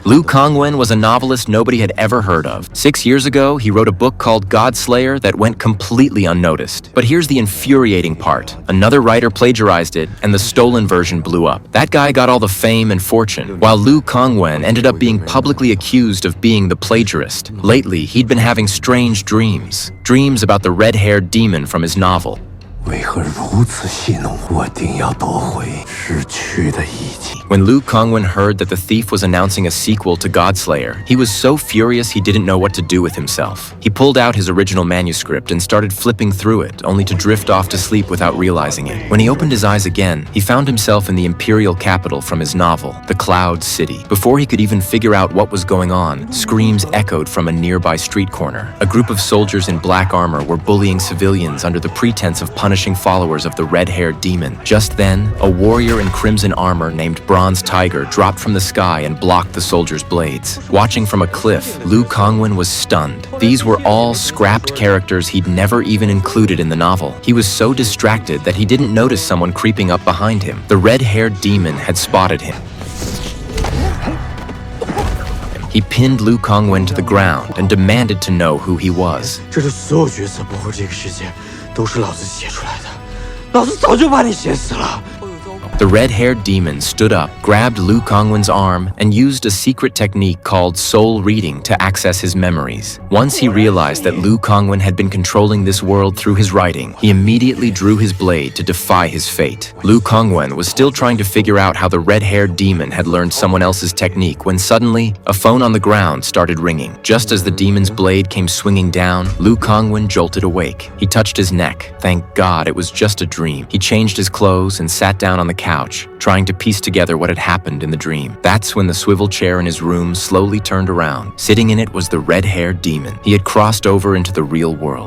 Liu Kangwen was a novelist nobody had ever heard of. 6 years ago, he wrote a book called Godslayer that went completely unnoticed. But here's the infuriating part. Another writer plagiarized it, and the stolen version blew up. That guy got all the fame and fortune, while Liu Kangwen ended up being publicly accused of being the plagiarist. Lately, he'd been having strange dreams. Dreams about the red-haired demon from his novel. 为何如此戏弄？我定要夺回失去的一切。 When Liu Kangwen heard that the thief was announcing a sequel to Godslayer, he was so furious he didn't know what to do with himself. He pulled out his original manuscript and started flipping through it, only to drift off to sleep without realizing it. When he opened his eyes again, he found himself in the imperial capital from his novel, The Cloud City. Before he could even figure out what was going on, screams echoed from a nearby street corner. A group of soldiers in black armor were bullying civilians under the pretense of punishing followers of the red-haired demon. Just then, a warrior in crimson armor named Bronze Tiger dropped from the sky and blocked the soldiers' blades. Watching from a cliff, Liu Kangwen was stunned. These were all scrapped characters he'd never even included in the novel. He was so distracted that he didn't notice someone creeping up behind him. The red-haired demon had spotted him. He pinned Liu Kangwen to the ground and demanded to know who he was. 这里所有角色，包括这个世界，都是老子写出来的。老子早就把你写死了。 The red-haired demon stood up, grabbed Liu Kangwen's arm, and used a secret technique called soul reading to access his memories. Once he realized that Liu Kangwen had been controlling this world through his writing, he immediately drew his blade to defy his fate. Liu Kangwen was still trying to figure out how the red-haired demon had learned someone else's technique when suddenly, a phone on the ground started ringing. Just as the demon's blade came swinging down, Liu Kangwen jolted awake. He touched his neck. Thank God it was just a dream. He changed his clothes and sat down on the couch, trying to piece together what had happened in the dream. That's when the swivel chair in his room slowly turned around. Sitting in it was the red-haired demon. He had crossed over into the real world.